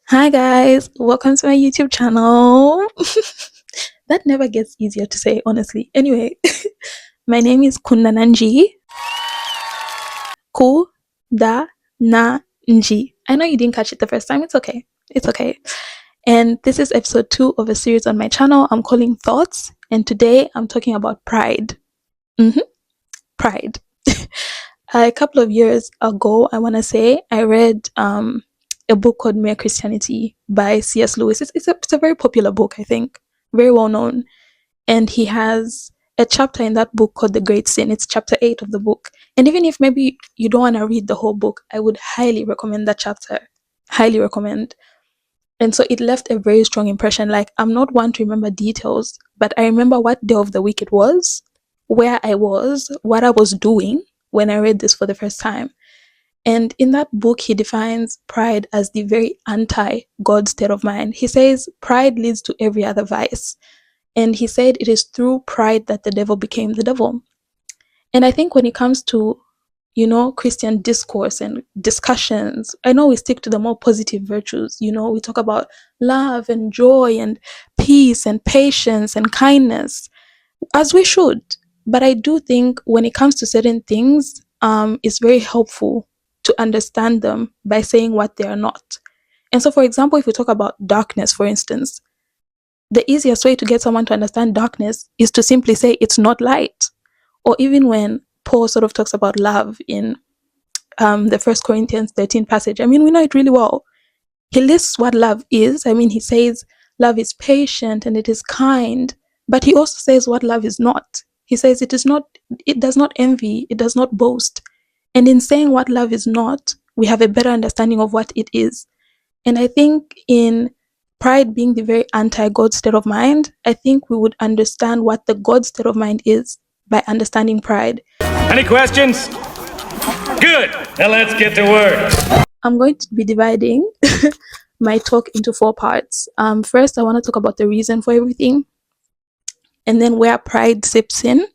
Hi guys, welcome to my YouTube channel. That never gets easier to say, honestly. Anyway, my name is Kundananji. Kundananji. I know you didn't catch it the first time. It's okay. It's okay. And this is episode 2 of a series on my channel I'm calling Thoughts. And today I'm talking about pride. hmm Pride. A couple of years ago, I want to say, I read a book called Mere Christianity by C.S. Lewis. It's a very popular book, I think, very well known. And he has a chapter in that book called The Great Sin. It's chapter 8 of the book. And even if maybe you don't want to read the whole book, I would highly recommend that chapter. Highly recommend. And so it left a very strong impression. Like, I'm not one to remember details, but I remember what day of the week it was, where I was, what I was doing when I read this for the first time. And in that book, he defines pride as the very anti God state of mind. He says pride leads to every other vice. And he said it is through pride that the devil became the devil. And I think when it comes to, Christian discourse and discussions, I know we stick to the more positive virtues. We talk about love and joy and peace and patience and kindness, as we should. But I do think when it comes to certain things, it's very helpful to understand them by saying what they are not. And so, for example, if we talk about darkness, for instance, the easiest way to get someone to understand darkness is to simply say it's not light. Or even when Paul sort of talks about love in the First Corinthians 13 passage, I mean, we know it really well. He lists what love is. I mean, he says love is patient and it is kind, but he also says what love is not. He says it is not, it does not envy, it does not boast. And in saying what love is not, we have a better understanding of what it is. And I think in pride being the very anti-God state of mind, I think we would understand what the God state of mind is by understanding pride. Any questions? Good. Now let's get to work. I'm going to be dividing my talk into 4 parts. First, I want to talk about the reason for everything, and then where pride seeps in,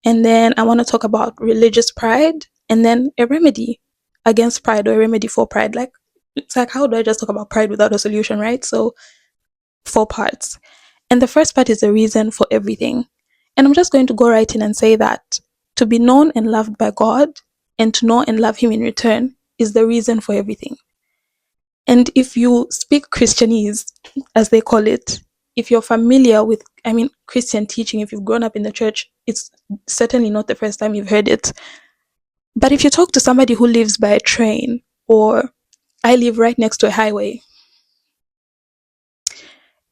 and then I want to talk about religious pride, and then a remedy against pride or a remedy for pride. Like, it's like, how do I just talk about pride without a solution, right? So 4 parts. And the first part is the reason for everything. And I'm just going to go right in and say that to be known and loved by God and to know and love Him in return is the reason for everything. And if you speak Christianese, as they call it, if you're familiar with, Christian teaching, if you've grown up in the church, it's certainly not the first time you've heard it. But if you talk to somebody who lives by a train, or I live right next to a highway,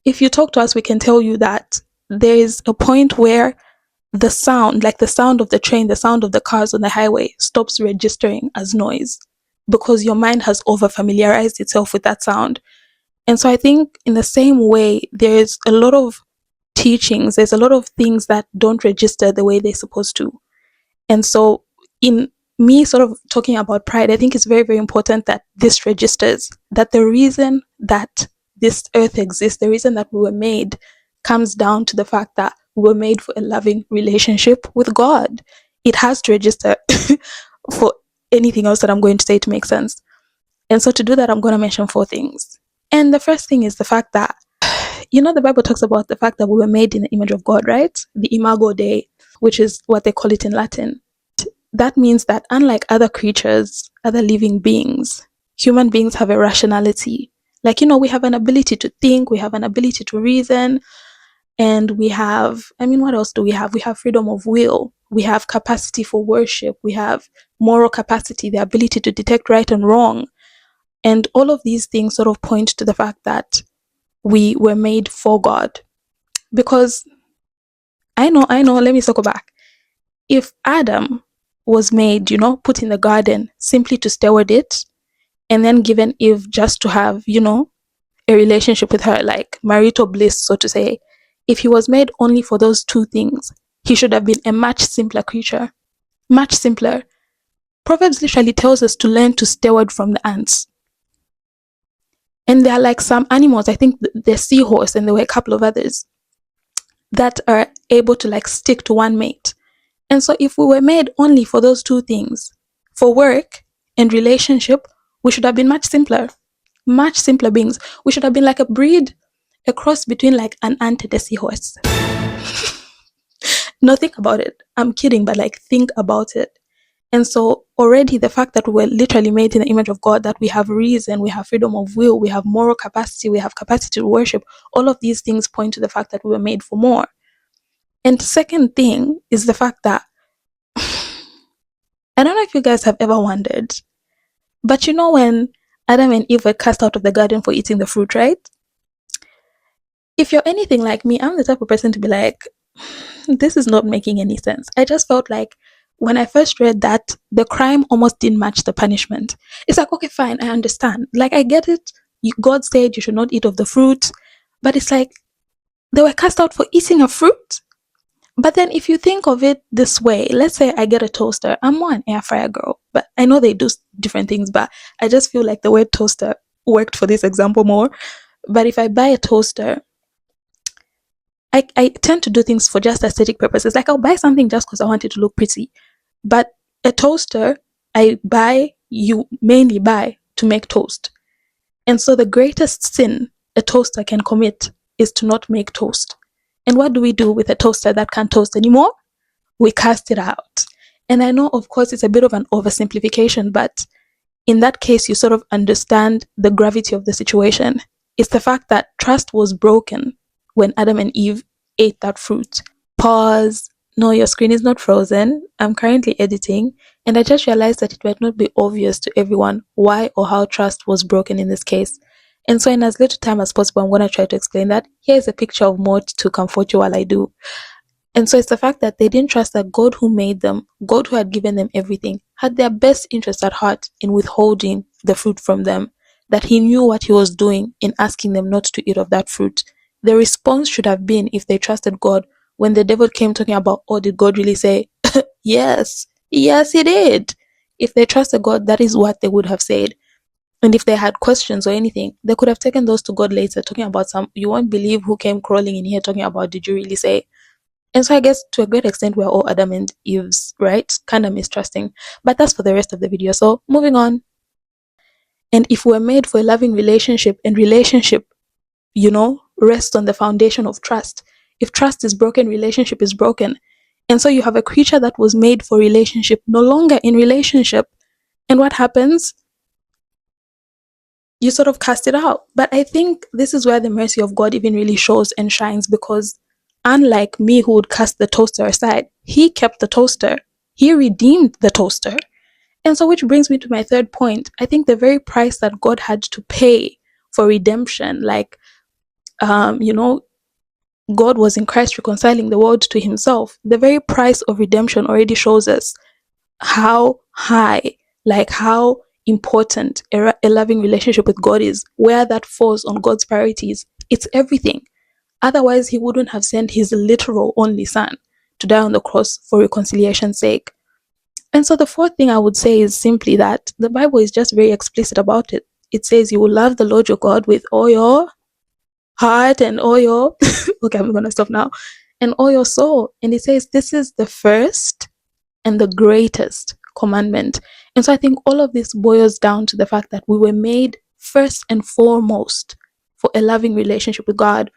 if you talk to us, we can tell you that there is a point where the sound, like the sound of the train, the sound of the cars on the highway, stops registering as noise because your mind has over familiarized itself with that sound. And so I think in the same way, there's a lot of teachings, there's a lot of things that don't register the way they're supposed to. And so in me sort of talking about pride, I think it's very, very important that this registers, that the reason that this earth exists, the reason that we were made, comes down to the fact that we were made for a loving relationship with God. It has to register for anything else that I'm going to say to make sense. And so to do that, I'm going to mention 4 things. And the first thing is the fact that, the Bible talks about the fact that we were made in the image of God, right? The imago Dei, which is what they call it in Latin. That means that unlike other creatures, other living beings, human beings have a rationality. Like, we have an ability to think, we have an ability to reason, and we have, what else do we have? We have freedom of will, we have capacity for worship, we have moral capacity, the ability to detect right and wrong. And all of these things sort of point to the fact that we were made for God. Because I know, let me circle back. If Adam was made, put in the garden simply to steward it, and then given Eve just to have, a relationship with her, like marital bliss, so to say, if he was made only for those 2 things, he should have been a much simpler creature. Much simpler. Proverbs literally tells us to learn to steward from the ants. And there are like some animals, I think the seahorse, and there were a couple of others, that are able to like stick to one mate. And so if we were made only for those 2 things, for work and relationship, we should have been much simpler. much simpler beings. We should have been like a cross between like an ant and a seahorse. No, think about it. I'm kidding, but like think about it. And so already the fact that we were literally made in the image of God, that we have reason, we have freedom of will, we have moral capacity, we have capacity to worship, all of these things point to the fact that we were made for more. And the second thing is the fact that I don't know if you guys have ever wondered, but you know when Adam and Eve were cast out of the garden for eating the fruit, right? If you're anything like me, I'm the type of person to be like, this is not making any sense. I just felt like when I first read that, the crime almost didn't match the punishment. It's like, okay, fine, I understand. Like, I get it. God said you should not eat of the fruit. But it's like, they were cast out for eating a fruit. But then if you think of it this way, let's say I get a toaster. I'm more an air fryer girl, but I know they do different things, but I just feel like the word toaster worked for this example more. But if I buy a toaster, I tend to do things for just aesthetic purposes. Like I'll buy something just because I want it to look pretty. But a toaster, you mainly buy to make toast. And so the greatest sin a toaster can commit is to not make toast. And what do we do with a toaster that can't toast anymore? We cast it out. And I know, of course, it's a bit of an oversimplification, but in that case, you sort of understand the gravity of the situation. It's the fact that trust was broken when Adam and Eve ate that fruit. Pause. No, your screen is not frozen. I'm currently editing, and I just realized that it might not be obvious to everyone why or how trust was broken in this case. And so in as little time as possible, I'm going to try to explain that. Here's a picture of Maud to comfort you while I do. And so it's the fact that they didn't trust that God who made them, God who had given them everything, had their best interest at heart in withholding the fruit from them, that he knew what he was doing in asking them not to eat of that fruit. The response should have been, if they trusted God, when the devil came talking about, oh, did God really say? Yes, he did. If they trusted God, that is what they would have said. And if they had questions or anything, they could have taken those to God later, talking about you won't believe who came crawling in here talking about, did you really say? And so I guess to a great extent, we're all Adam and Eve's, right? Kind of mistrusting. But that's for the rest of the video. So moving on. And if we're made for a loving relationship, and relationship, rests on the foundation of trust. If trust is broken, relationship is broken. And so you have a creature that was made for relationship, no longer in relationship. And what happens? You sort of cast it out. But I think this is where the mercy of God even really shows and shines, because unlike me who would cast the toaster aside, he kept the toaster. He redeemed the toaster. And so which brings me to my third point. I think the very price that God had to pay for redemption, like, God was in Christ reconciling the world to himself. The very price of redemption already shows us how high, like how important a loving relationship with God is, where that falls on God's priorities. It's everything. Otherwise, he wouldn't have sent his literal only son to die on the cross for reconciliation's sake. And so the fourth thing I would say is simply that the Bible is just very explicit about it. It says you will love the Lord your God with all your heart and all your okay, I'm going to stop now, and all your soul. And it says this is the first and the greatest commandment. And so I think all of this boils down to the fact that we were made first and foremost for a loving relationship with God.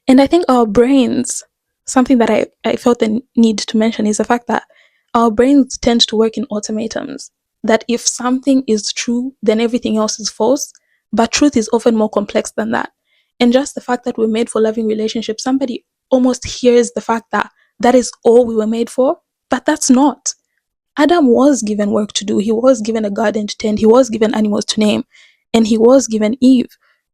And I think our brains, something that I felt the need to mention is the fact that our brains tend to work in automatons, that if something is true, then everything else is false. But truth is often more complex than that. And just the fact that we're made for loving relationships, somebody almost hears the fact that that is all we were made for, but that's not. Adam was given work to do. He was given a garden to tend. He was given animals to name. And he was given Eve.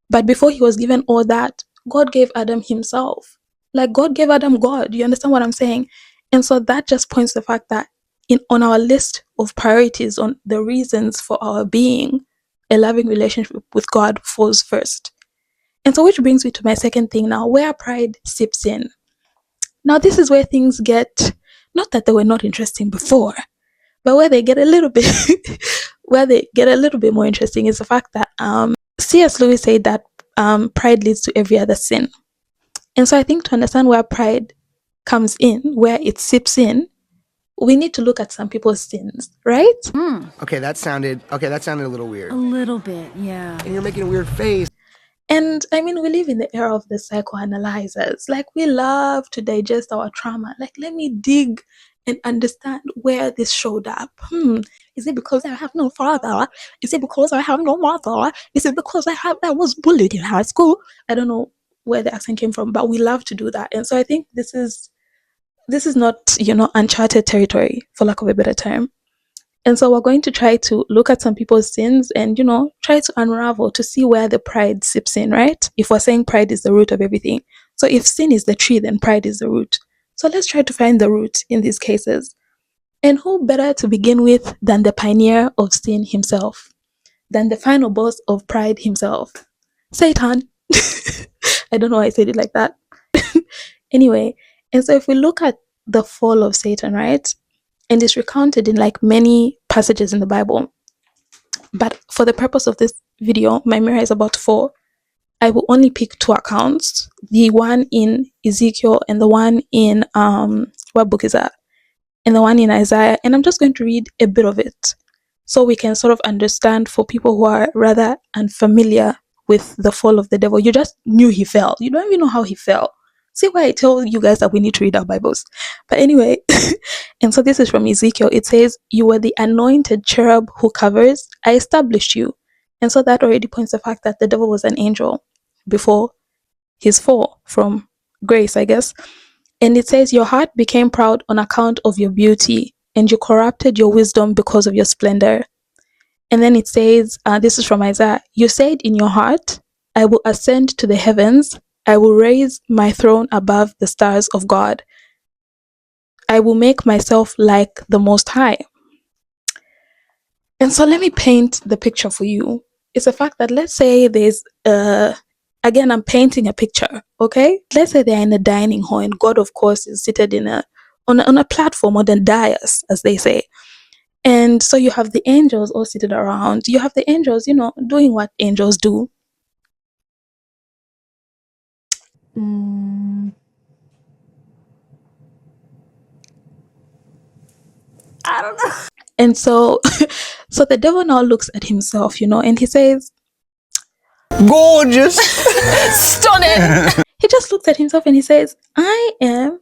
But before he was given all that, God gave Adam himself. Like God gave Adam God. You understand what I'm saying? And so that just points to the fact that on our list of priorities, on the reasons for our being, a loving relationship with God falls first. And so which brings me to my second thing now, where pride seeps in. Now this is where things get, not that they were not interesting before, but where they get a little bit more interesting is the fact that C.S. Lewis said that pride leads to every other sin. And so I think to understand where pride comes in, where it seeps in, we need to look at some people's sins, right? Okay, that sounded a little weird. A little bit, yeah. And you're making a weird face. And I mean, we live in the era of the psychoanalyzers. Like, we love to digest our trauma. Like, let me dig and understand where this showed up. Is it because I have no father? Is it because I have no mother? Is it because I was bullied in high school? I don't know where the accent came from, but we love to do that. And so I think this is not, uncharted territory, for lack of a better term. And so we're going to try to look at some people's sins and, try to unravel to see where the pride seeps in, right? If we're saying pride is the root of everything. So if sin is the tree, then pride is the root. So let's try to find the root in these cases. And who better to begin with than the pioneer of sin himself, than the final boss of pride himself, Satan. I don't know why I said it like that. Anyway, and so if we look at the fall of Satan, right? And it's recounted in like many passages in the Bible. But for the purpose of this video, my mirror is about to fall. I will only pick two accounts, the one in Ezekiel and the one in, what book is that? And the one in Isaiah. And I'm just going to read a bit of it so we can sort of understand, for people who are rather unfamiliar with the fall of the devil. You just knew he fell. You don't even know how he fell. See why I tell you guys that we need to read our Bibles. But anyway, and so this is from Ezekiel. It says, "You were the anointed cherub who covers. I established you." And so that already points the fact that the devil was an angel before his fall from grace, I guess. And it says, "Your heart became proud on account of your beauty, and you corrupted your wisdom because of your splendor." And then it says, this is from Isaiah, "You said in your heart, I will ascend to the heavens. I will raise my throne above the stars of God. I will make myself like the Most High." And so let me paint the picture for you. It's a fact that, let's say there's, again, I'm painting a picture, okay? Let's say they're in a dining hall and God, of course, is seated on a platform, or the dais, as they say. And so you have the angels all seated around. You have the angels, doing what angels do. I don't know. And so, so the devil now looks at himself, and he says, Gorgeous. Stunning. he just looks at himself and he says, "I am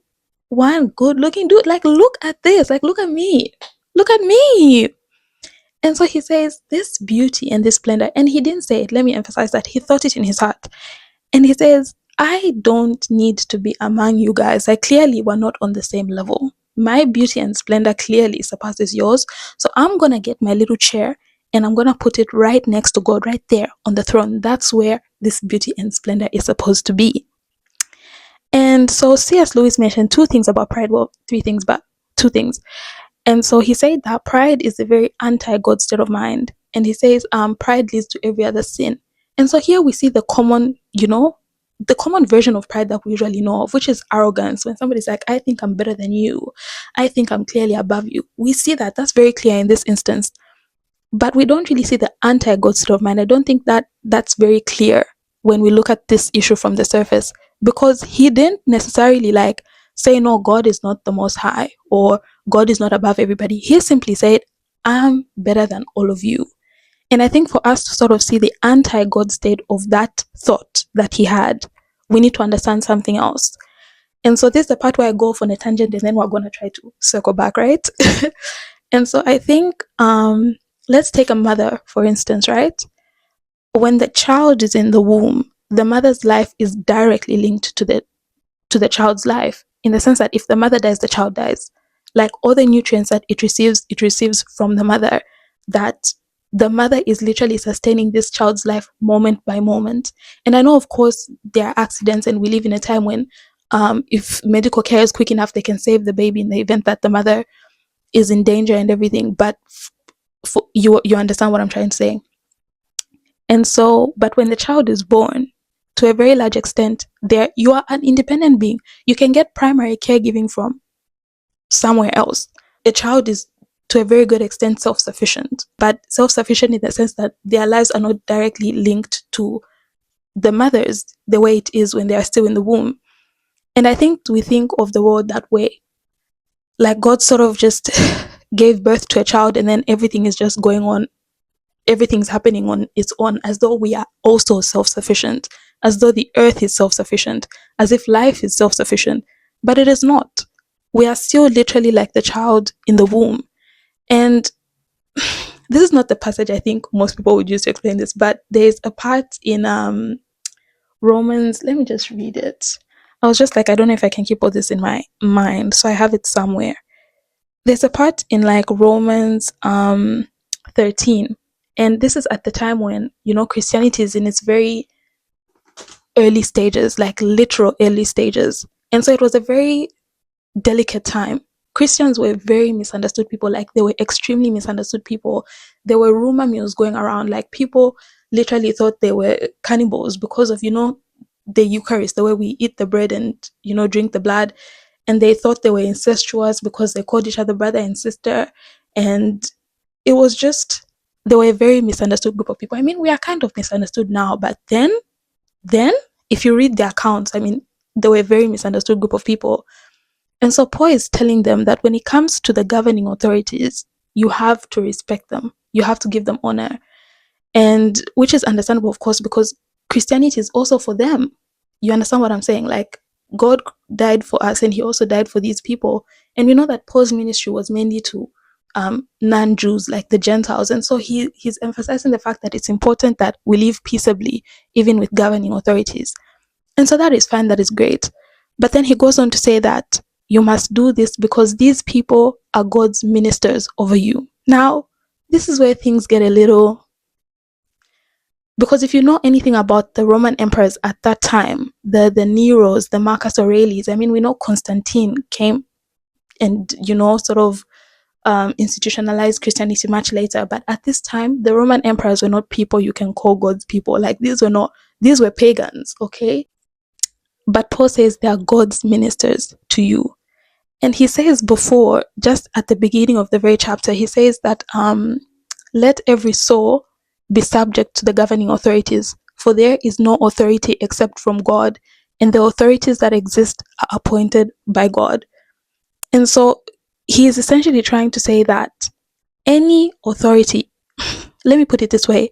one good looking dude. Like, look at this. Like, look at me. Look at me." And so he says, this beauty and this splendor, and he didn't say it. Let me emphasize that. He thought it in his heart. And he says, "I don't need to be among you guys. Like, clearly we're not on the same level. My beauty and splendor clearly surpasses yours. So I'm going to get my little chair and I'm going to put it right next to God, right there on the throne. That's where this beauty and splendor is supposed to be." And so C.S. Lewis mentioned two things about pride. Well, three things, but two things. And so he said that pride is a very anti-God state of mind. And he says pride leads to every other sin. And so here we see the common, the common version of pride that we usually know of, which is arrogance. When somebody's like, "I think I'm better than you. I think I'm clearly above you." We see that. That's very clear in this instance. But we don't really see the anti-God state of mind. I don't think that that's very clear when we look at this issue from the surface, because he didn't necessarily like say, "No, God is not the Most High," or "God is not above everybody." He simply said, "I'm better than all of you." And I think for us to sort of see the anti-God state of that thought that he had, we need to understand something else. And so this is the part where I go off on a tangent and then we're going to try to circle back, right? And so I think, let's take a mother, for instance, right? When the child is in the womb, the mother's life is directly linked to the child's life, in the sense that if the mother dies, the child dies. Like, all the nutrients that it receives from the mother, that the mother is literally sustaining this child's life moment by moment. And I know, of course, there are accidents, and we live in a time when if medical care is quick enough, they can save the baby in the event that the mother is in danger and everything. But you understand what I'm trying to say. And so, but when the child is born, to a very large extent, you are an independent being. You can get primary caregiving from somewhere else. A child is, to a very good extent, self-sufficient, but self-sufficient in the sense that their lives are not directly linked to the mothers the way it is when they are still in the womb. And I think we think of the world that way. Like God sort of just gave birth to a child and then everything is just going on, everything's happening on its own, as though we are also self-sufficient, as though the earth is self-sufficient, as if life is self-sufficient. But it is not. We are still literally like the child in the womb. And this is not the passage I think most people would use to explain this, but there's a part in Romans. Let me just read it. I was just like, I don't know if I can keep all this in my mind, so I have it somewhere. There's a part in like Romans 13, and this is at the time when, you know, Christianity is in its very early stages, like literal early stages. And so it was a very delicate time. Christians were very misunderstood people, like they were extremely misunderstood people. There were rumor mills going around, like people literally thought they were cannibals because of, you know, the Eucharist, the way we eat the bread and, you know, drink the blood. And they thought they were incestuous because they called each other brother and sister. And it was just, they were a very misunderstood group of people. I mean, we are kind of misunderstood now, but then, if you read the accounts, I mean, they were a very misunderstood group of people. And so Paul is telling them that when it comes to the governing authorities, you have to respect them. You have to give them honor. And which is understandable, of course, because Christianity is also for them. You understand what I'm saying? Like, God died for us and he also died for these people. And we know that Paul's ministry was mainly to non-Jews, like the Gentiles. And so he's emphasizing the fact that it's important that we live peaceably, even with governing authorities. And so that is fine, that is great. But then he goes on to say that you must do this because these people are God's ministers over you. Now, this is where things get a little, because if you know anything about the Roman emperors at that time, the Neros, the Marcus Aurelius, I mean, we know Constantine came and, you know, sort of institutionalized Christianity much later. But at this time, the Roman emperors were not people you can call God's people. Like, these were pagans, okay? But Paul says they are God's ministers to you. And he says before, just at the beginning of the very chapter, he says that let every soul be subject to the governing authorities, for there is no authority except from God, and the authorities that exist are appointed by God. And so he is essentially trying to say that any authority, let me put it this way,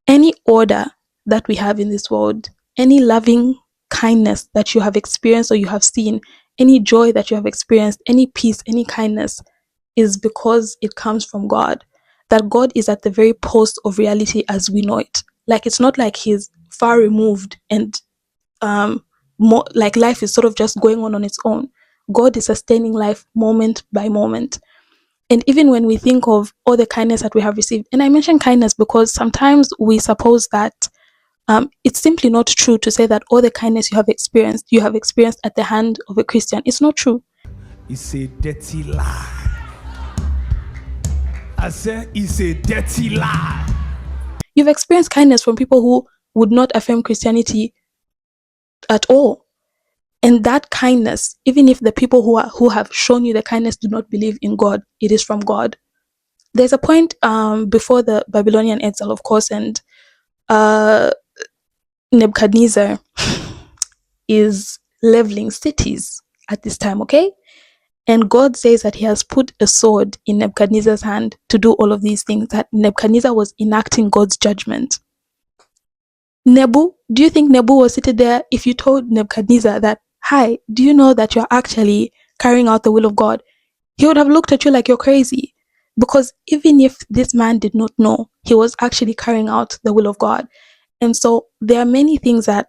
any order that we have in this world, any loving kindness that you have experienced or you have seen, any joy that you have experienced, any peace, any kindness, is because it comes from God. That God is at the very post of reality as we know it. Like, it's not like he's far removed and more like life is sort of just going on its own. God is sustaining life moment by moment. And even when we think of all the kindness that we have received, and I mention kindness because sometimes we suppose that it's simply not true to say that all the kindness you have experienced at the hand of a Christian. It's not true. It's a dirty lie. I said it's a dirty lie. You've experienced kindness from people who would not affirm Christianity at all. And that kindness, even if the people who have shown you the kindness do not believe in God, it is from God. There's a point before the Babylonian exile, of course, and Nebuchadnezzar is leveling cities at this time, okay? And God says that he has put a sword in Nebuchadnezzar's hand to do all of these things, that Nebuchadnezzar was enacting God's judgment. Do you think Nebu was seated there if you told Nebuchadnezzar that, hi, do you know that you're actually carrying out the will of God? He would have looked at you like you're crazy. Because even if this man did not know, he was actually carrying out the will of God. And so there are many things that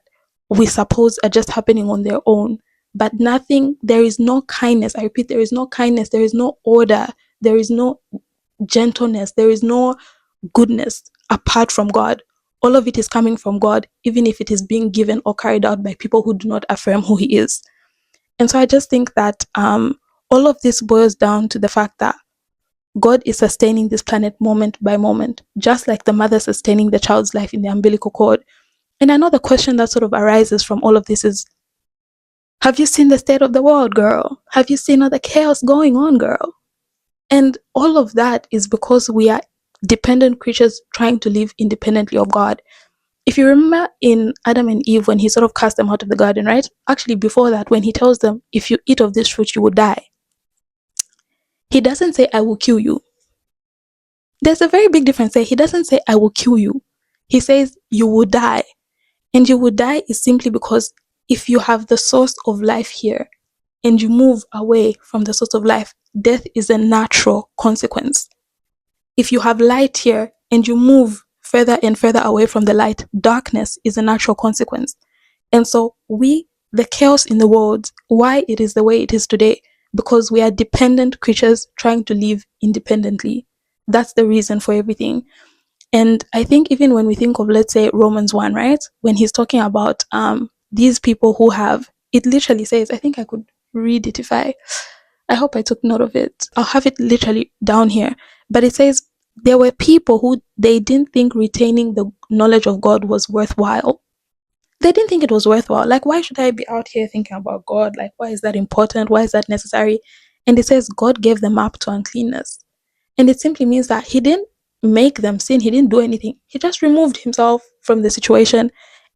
we suppose are just happening on their own, but there is no kindness. I repeat, there is no kindness, there is no order, there is no gentleness, there is no goodness apart from God. All of it is coming from God, even if it is being given or carried out by people who do not affirm who he is. And so I just think that all of this boils down to the fact that God is sustaining this planet moment by moment, just like the mother sustaining the child's life in the umbilical cord. And I know the question that sort of arises from all of this is, have you seen the state of the world, girl? Have you seen all the chaos going on, girl? And all of that is because we are dependent creatures trying to live independently of God. If you remember in Adam and Eve, when he sort of cast them out of the garden, right? Actually, before that, when he tells them, if you eat of this fruit, you will die. He doesn't say, I will kill you. There's a very big difference there. He doesn't say, I will kill you. He says, you will die. And you will die is simply because if you have the source of life here and you move away from the source of life, death is a natural consequence. If you have light here and you move further and further away from the light, darkness is a natural consequence. And so the chaos in the world, why it is the way it is today, because we are dependent creatures trying to live independently. That's the reason for everything. And I think even when we think of, let's say, Romans 1, right? When he's talking about these people who have, it literally says, I think I could read it if I hope I took note of it. I'll have it literally down here. But it says there were people who they didn't think retaining the knowledge of God was worthwhile. They didn't think it was worthwhile. Like, why should I be out here thinking about God? Like, why is that important? Why is that necessary? And it says God gave them up to uncleanness. And it simply means that he didn't make them sin. He didn't do anything. He just removed himself from the situation.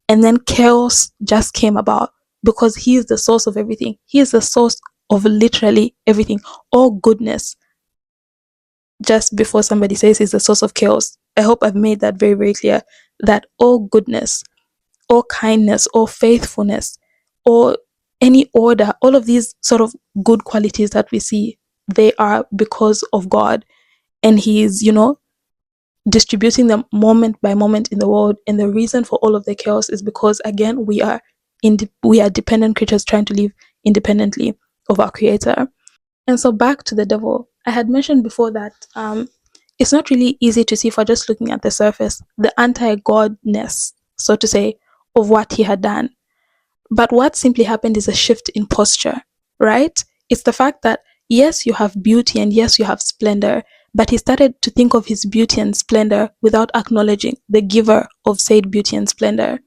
And then chaos just came about because he is the source of everything. He is the source of literally everything. All goodness. Just before somebody says he's the source of chaos, I hope I've made that very, very clear that all goodness, or kindness, or faithfulness, or any order, all of these sort of good qualities that we see, they are because of God. And He is, distributing them moment by moment in the world. And the reason for all of the chaos is because, again, we are dependent creatures trying to live independently of our Creator. And so back to the devil, I had mentioned before that it's not really easy to see for just looking at the surface, the anti-godness, so to say, of what he had done. But what simply happened is a shift in posture, right? It's the fact that, yes, you have beauty and yes, you have splendor, but he started to think of his beauty and splendor without acknowledging the giver of said beauty and splendor.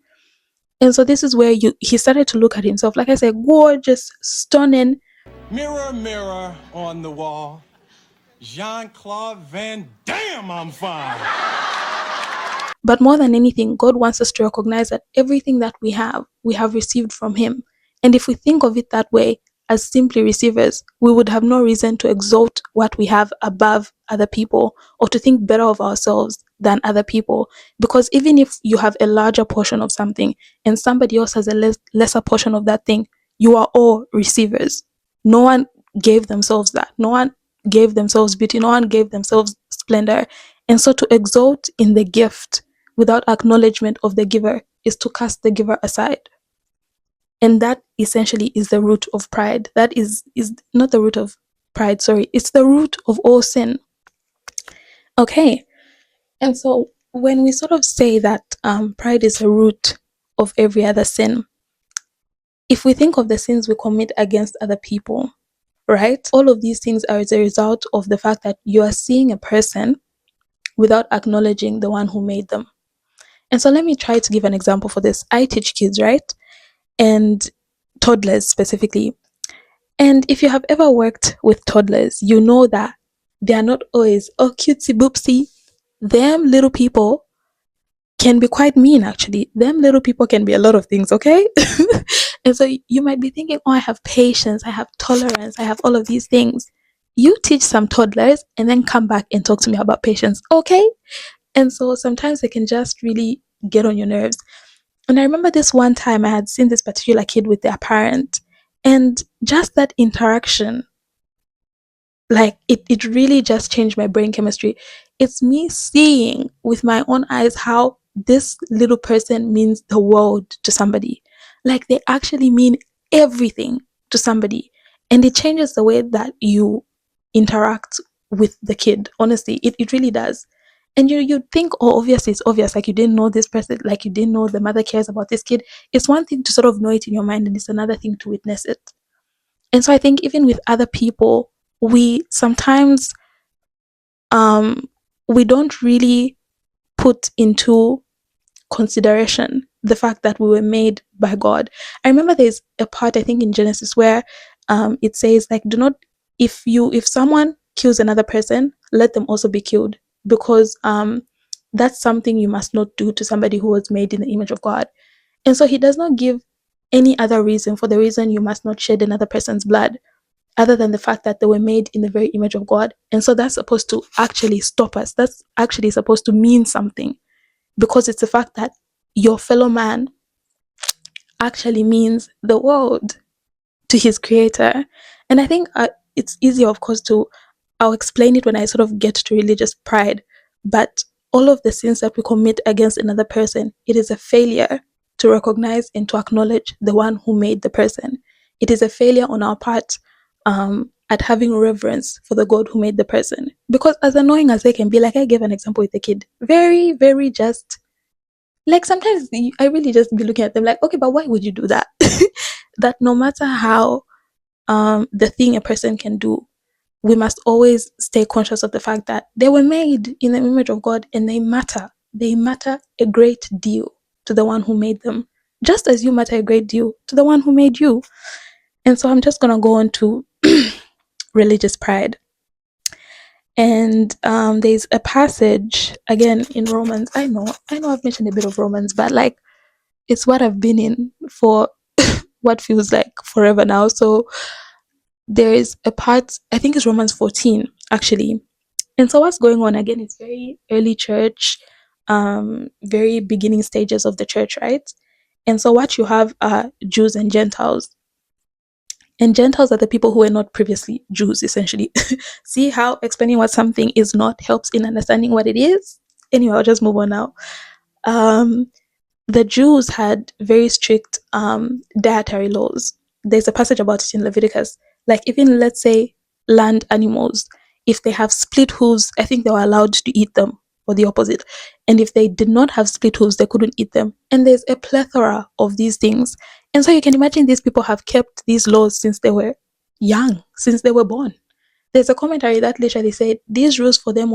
And so this is where he started to look at himself, like I said, gorgeous, stunning. Mirror, mirror on the wall. Jean-Claude Van Damme, I'm fine. But more than anything, God wants us to recognize that everything that we have received from Him. And if we think of it that way, as simply receivers, we would have no reason to exalt what we have above other people or to think better of ourselves than other people. Because even if you have a larger portion of something and somebody else has a lesser portion of that thing, you are all receivers. No one gave themselves that. No one gave themselves beauty. No one gave themselves splendor. And so to exalt in the gift without acknowledgement of the giver is to cast the giver aside. And that essentially is the root of pride. That is not the root of pride, sorry. It's the root of all sin. Okay. And so when we sort of say that pride is a root of every other sin, if we think of the sins we commit against other people, right? All of these things are as a result of the fact that you are seeing a person without acknowledging the one who made them. And so let me try to give an example for this. I teach kids, right? And toddlers specifically. And if you have ever worked with toddlers, you know that they are not always, oh, cutesy boopsy. Them little people can be quite mean, actually. Them little people can be a lot of things, okay? And so you might be thinking, oh, I have patience, I have tolerance, I have all of these things. You teach some toddlers and then come back and talk to me about patience, okay? And so sometimes they can just really get on your nerves. And I remember this one time I had seen this particular kid with their parent, and just that interaction, like it really just changed my brain chemistry. It's me seeing with my own eyes how this little person means the world to somebody. Like they actually mean everything to somebody. And it changes the way that you interact with the kid. Honestly, it really does. And you think, oh, obviously it's obvious, like you didn't know this person, like you didn't know the mother cares about this kid. It's one thing to sort of know it in your mind, and it's another thing to witness it. And so I think even with other people, we sometimes we don't really put into consideration the fact that we were made by God. I remember there's a part, I think, in Genesis where it says, like, do not, if someone kills another person, let them also be killed, because that's something you must not do to somebody who was made in the image of God. And so he does not give any other reason for the reason you must not shed another person's blood. other than the fact that they were made in the very image of God. And so that's supposed to actually stop us. That's actually supposed to mean something, because it's the fact that your fellow man actually means the world to his creator. And I think it's easier, of course, I'll explain it when I sort of get to religious pride. But all of the sins that we commit against another person, it is a failure to recognize and to acknowledge the one who made the person. It is a failure on our part at having reverence for the God who made the person. Because as annoying as they can be, like I gave an example with the kid, very, very just, like sometimes I really just be looking at them like, okay, but why would you do that? That no matter how the thing a person can do, we must always stay conscious of the fact that they were made in the image of God and they matter. They matter a great deal to the one who made them, just as you matter a great deal to the one who made you. And so I'm just going to go on to religious pride. And there's a passage again in Romans. I know I've mentioned a bit of Romans, but like it's what I've been in for what feels like forever now. So there is a part, I think it's Romans 14 actually. And so what's going on again, it's very early church, very beginning stages of the church, right? And so what you have are Jews and Gentiles. And Gentiles are the people who were not previously Jews, essentially. See how explaining what something is not helps in understanding what it is? Anyway, I'll just move on now. The Jews had very strict dietary laws. There's a passage about it in Leviticus. Like even, let's say, land animals, if they have split hooves, I think they were allowed to eat them, or the opposite. And if they did not have split hooves, they couldn't eat them. And there's a plethora of these things. And so you can imagine these people have kept these laws since they were young, since they were born. There's a commentary that literally said these rules for them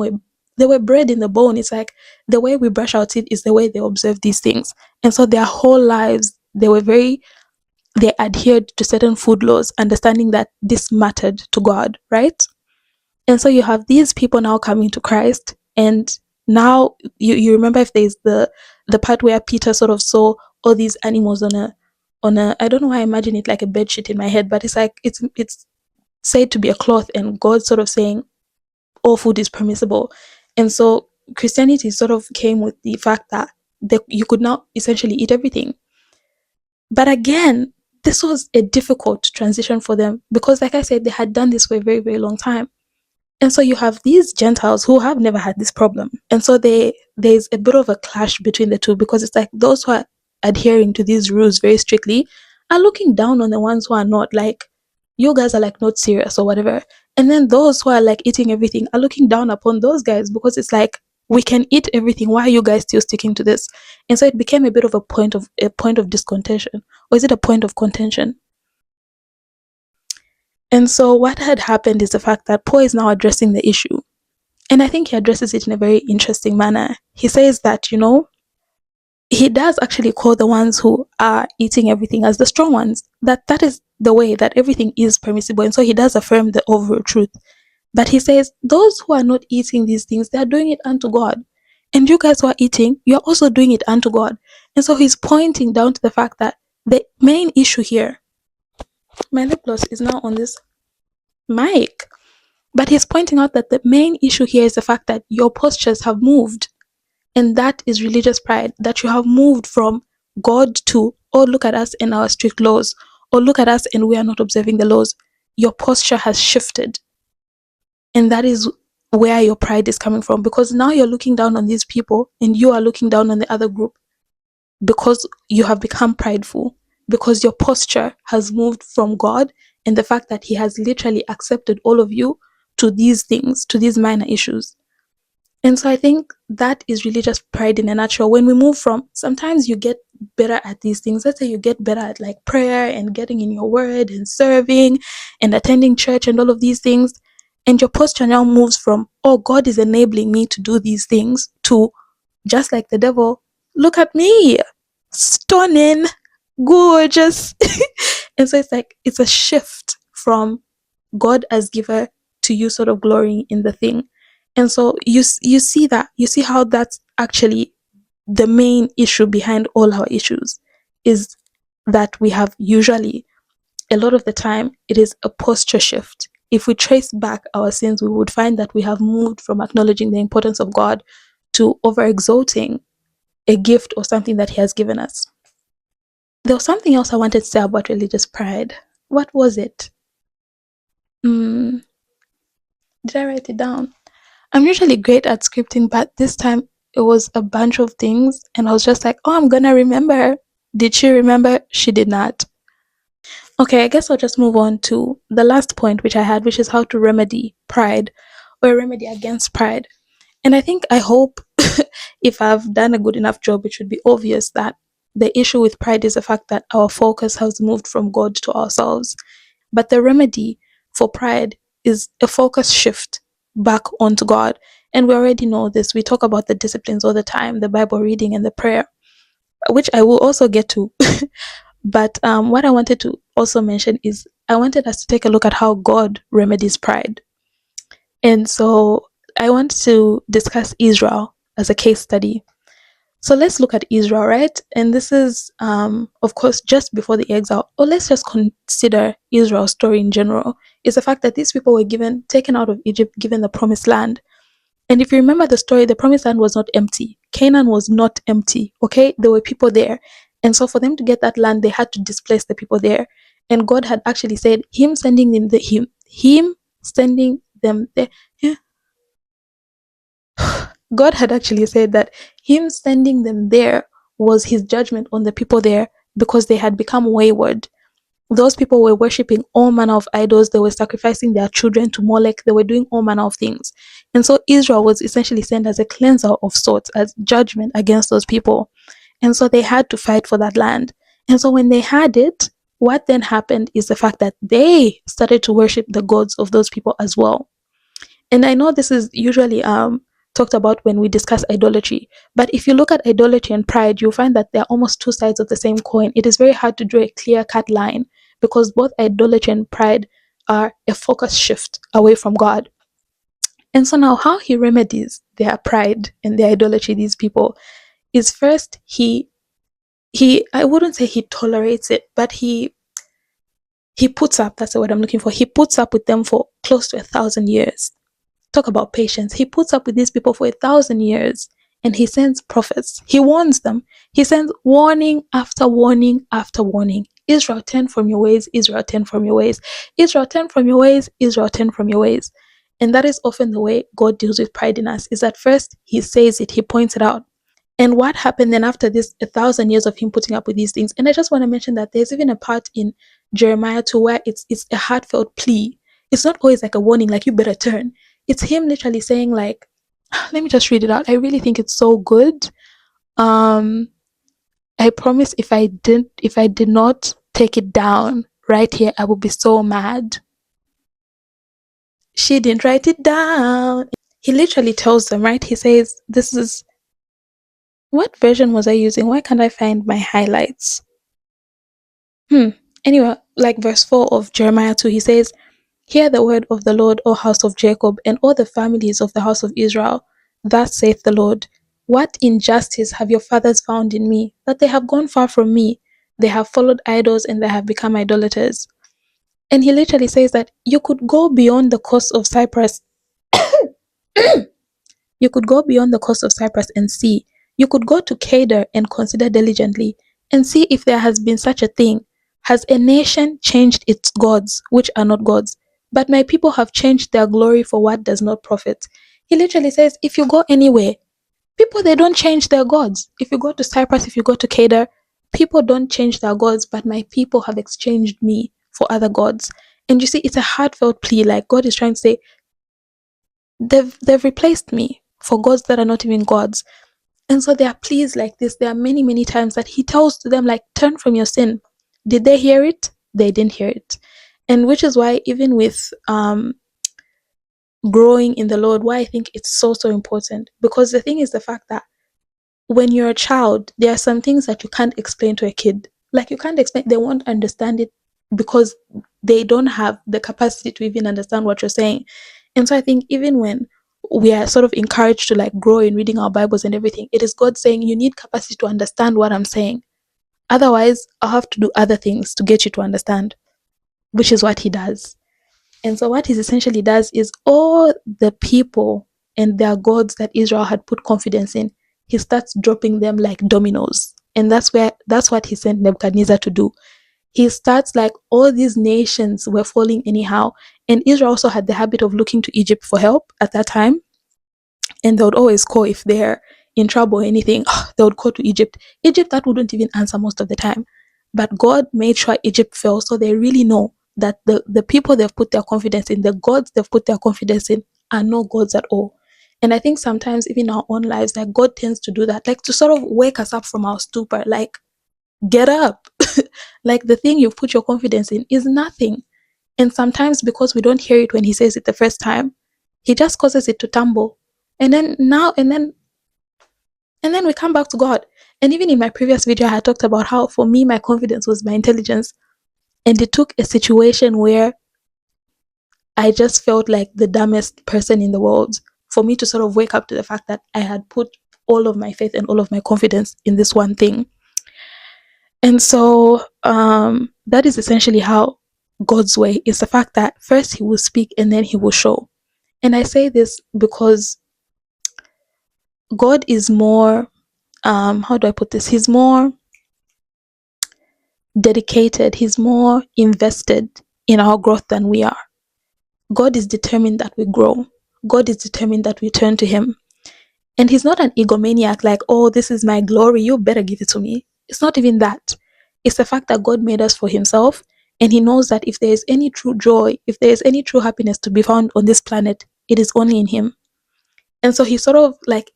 they were bred in the bone. It's like the way we brush our teeth is the way they observe these things. And so their whole lives, they adhered to certain food laws, understanding that this mattered to God, right? And so you have these people now coming to Christ, and now you remember if there's the part where Peter sort of saw all these animals on a I don't know why I imagine it like a bed sheet in my head, but it's like it's said to be a cloth, and God sort of saying all food is permissible. And so Christianity sort of came with the fact that you could now essentially eat everything. But again, this was a difficult transition for them because, like I said, they had done this for a very, very long time. And so you have these Gentiles who have never had this problem. And so there's a bit of a clash between the two, because it's like those who are adhering to these rules very strictly are looking down on the ones who are not, like, you guys are like not serious or whatever. And then those who are like eating everything are looking down upon those guys because it's like, we can eat everything. Why are you guys still sticking to this? And so it became a bit of a point of discontention. Or is it a point of contention? And so what had happened is the fact that Paul is now addressing the issue. And I think he addresses it in a very interesting manner. He says that, he does actually call the ones who are eating everything as the strong ones. That is the way that everything is permissible. And so he does affirm the overall truth. But he says, those who are not eating these things, they are doing it unto God. And you guys who are eating, you're also doing it unto God. And so he's pointing down to the fact that the main issue here, my lip gloss is now on this mic, but he's pointing out that the main issue here is the fact that your postures have moved. And that is religious pride, that you have moved from God to, oh, look at us and our strict laws, or look at us and we are not observing the laws. Your posture has shifted. And that is where your pride is coming from, because now you're looking down on these people and you are looking down on the other group because you have become prideful, because your posture has moved from God and the fact that he has literally accepted all of you to these things, to these minor issues. And so I think that is religious pride in a nutshell. When we move from, sometimes you get better at these things. Let's say you get better at like prayer and getting in your word and serving and attending church and all of these things. And your posture now moves from, oh, God is enabling me to do these things, to just like the devil, look at me, stunning, gorgeous. And so it's like, it's a shift from God as giver to you sort of glorying in the thing. And so you see that, you see how that's actually the main issue behind all our issues, is that we have usually a lot of the time it is a posture shift. If we trace back our sins, we would find that we have moved from acknowledging the importance of God to over exalting a gift or something that He has given us. There was something else I wanted to say about religious pride. What was it? Did I write it down? I'm usually great at scripting, but this time it was a bunch of things, and I was just like, oh, I'm gonna remember. Did she remember? She did not. Okay, I guess I'll just move on to the last point which I had, which is how to remedy pride or remedy against pride. And I hope if I've done a good enough job, it should be obvious that the issue with pride is the fact that our focus has moved from God to ourselves. But the remedy for pride is a focus shift back onto God. And we already know this. We talk about the disciplines all the time, the Bible reading and the prayer, which I will also get to. But what I wanted to also mention is I wanted us to take a look at how God remedies pride. And so I want to discuss Israel as a case study. So let's look at Israel, right? And this is, of course, just before the exile. Or let's just consider Israel's story in general. Is the fact that these people were taken out of Egypt, given the promised land. And if you remember the story, the promised land was not empty. Canaan was not empty, okay? There were people there. And so for them to get that land, they had to displace the people there. And God had actually said, Him sending them Him sending them there. Yeah. God had actually said that Him sending them there was His judgment on the people there because they had become wayward. Those people were worshipping all manner of idols. They were sacrificing their children to Molech. They were doing all manner of things. And so Israel was essentially sent as a cleanser of sorts, as judgment against those people. And so they had to fight for that land. And so when they had it, what then happened is the fact that they started to worship the gods of those people as well. And I know this is usually talked about when we discuss idolatry, but if you look at idolatry and pride, you'll find that they're almost two sides of the same coin. It is very hard to draw a clear-cut line because both idolatry and pride are a focus shift away from God. And so now how He remedies their pride and their idolatry, these people, is first he I wouldn't say He tolerates it, but he puts up, that's the word I'm looking for. He puts up with them for close to 1,000 years. Talk about patience. He puts up with these people for 1,000 years, and He sends prophets. He warns them. He sends warning after warning after warning. Israel, turn from your ways. Israel, turn from your ways. Israel, turn from your ways. Israel, turn from your ways. And that is often the way God deals with pride in us, is that first He says it, He points it out. And what happened then after this 1,000 years of Him putting up with these things? And I just want to mention that there's even a part in Jeremiah 2 where it's a heartfelt plea. It's not always like a warning, like you better turn. It's Him literally saying, like, let me just read it out. I really think it's so good. I promise if I did not take it down right here, I would be so mad. She didn't write it down. He literally tells them, right? He says, this is, what version was I using? Why can't I find my highlights? Anyway, like verse 4 of Jeremiah 2, he says, hear the word of the Lord, O house of Jacob, and all the families of the house of Israel. Thus saith the Lord, what injustice have your fathers found in me, that they have gone far from me? They have followed idols and they have become idolaters. And he literally says that you could go beyond the coast of Cyprus. You could go beyond the coast of Cyprus and see. You could go to Kedar and consider diligently and see if there has been such a thing. Has a nation changed its gods, which are not gods? But my people have changed their glory for what does not profit. He literally says, if you go anywhere, people, they don't change their gods. If you go to Cyprus, if you go to Kedar, people don't change their gods, but my people have exchanged me for other gods. And you see, it's a heartfelt plea, like God is trying to say, they've replaced me for gods that are not even gods. And so there are pleas like this. There are many, many times that He tells to them, like, turn from your sin. Did they hear it? They didn't hear it. And which is why even with growing in the Lord, why I think it's so, so important. Because the thing is the fact that when you're a child, there are some things that you can't explain to a kid. Like, you can't explain, they won't understand it because they don't have the capacity to even understand what you're saying. And so I think even when we are sort of encouraged to like grow in reading our Bibles and everything, it is God saying you need capacity to understand what I'm saying. Otherwise, I'll have to do other things to get you to understand. which is what he does. And so what he essentially does is all the people and their gods that Israel had put confidence in, he starts dropping them like dominoes. And that's what he sent Nebuchadnezzar to do. He starts like all these nations were falling anyhow. And Israel also had the habit of looking to Egypt for help at that time. And they would always call if they're in trouble or anything, they would call to Egypt. Egypt, that wouldn't even answer most of the time. But God made sure Egypt fell, so they really know that the people they've put their confidence in, the gods they've put their confidence in, are no gods at all. And I think sometimes even in our own lives, like God tends to do that, like to sort of wake us up from our stupor, like get up. Like the thing you've put your confidence in is nothing. And sometimes because we don't hear it when he says it the first time, he just causes it to tumble. And then we come back to God. And even in my previous video, I had talked about how for me, my confidence was my intelligence. And it took a situation where I just felt like the dumbest person in the world for me to sort of wake up to the fact that I had put all of my faith and all of my confidence in this one thing. And so that is essentially how God's way is, the fact that first he will speak and then he will show. And I say this because God is more, how do I put this? He's more dedicated, he's more invested in our growth than we are. God is determined that we grow. God is determined that we turn to him. And he's not an egomaniac like, oh, this is my glory, you better give it to me. It's not even that. It's the fact that God made us for himself, and he knows that if there is any true joy, if there is any true happiness to be found on this planet, it is only in him. And so he sort of like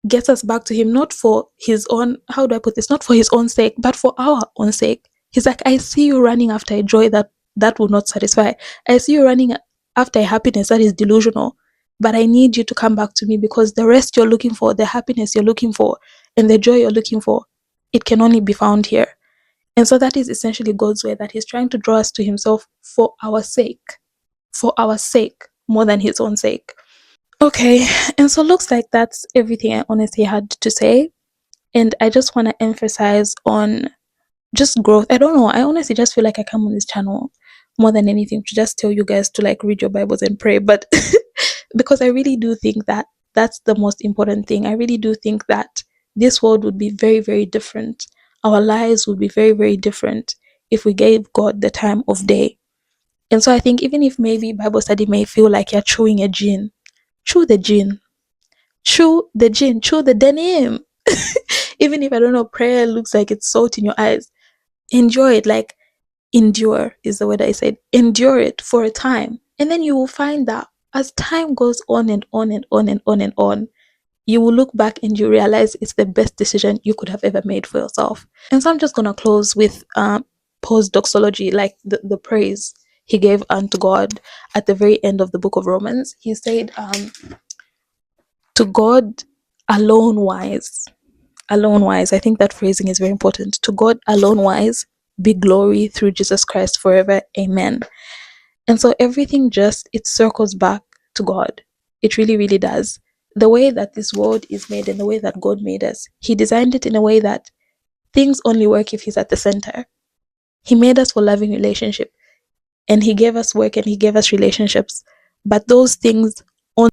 gets us back to him, not for his own, how do I put this, not for his own sake, but for our own sake. He's like, I see you running after a joy that will not satisfy. I see you running after a happiness that is delusional, but I need you to come back to me, because the rest you're looking for, the happiness you're looking for, and the joy you're looking for, it can only be found here. And so that is essentially God's way, that he's trying to draw us to himself for our sake more than his own sake. Okay, and so looks like that's everything I honestly had to say. And I just want to emphasize on just growth. I don't know, I honestly just feel like I come on this channel more than anything to just tell you guys to like read your Bibles and pray, but because I really do think that that's the most important thing. I really do think that this world would be very, very different. Our lives would be very, very different if we gave God the time of day. And so I think even if maybe Bible study may feel like you're chewing a gin, chew the gin, chew the denim. Even if, I don't know, prayer looks like it's salt in your eyes, enjoy it. Like, endure is the word I said. Endure it for a time, and then you will find that as time goes on and on and on and on and on, you will look back and you realize it's the best decision you could have ever made for yourself. And so I'm just gonna close with Paul's doxology, like the praise he gave unto God at the very end of the book of Romans. He said, to God alone wise, I think that phrasing is very important. To God alone wise be glory through Jesus Christ forever. Amen. And so everything it circles back to God. It really, really does. The way that this world is made and the way that God made us, he designed it in a way that things only work if he's at the center. He made us for loving relationship, and he gave us work and he gave us relationships. But those things,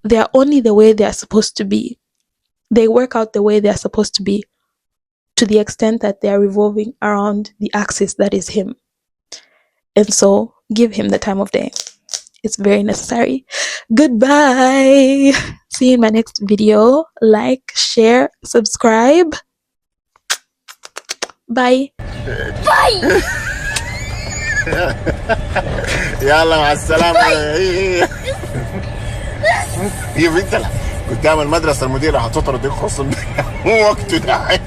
they are only the way they are supposed to be. They work out the way they are supposed to be, to the extent that they are revolving around the axis that is him. And so give him the time of day. It's very necessary. Goodbye. See you in my next video. Like, share, subscribe. Bye. يلا مع السلامة. هي بنت كنت اعمل مدرسة، المديرة هتطرد الخصم وقت ده.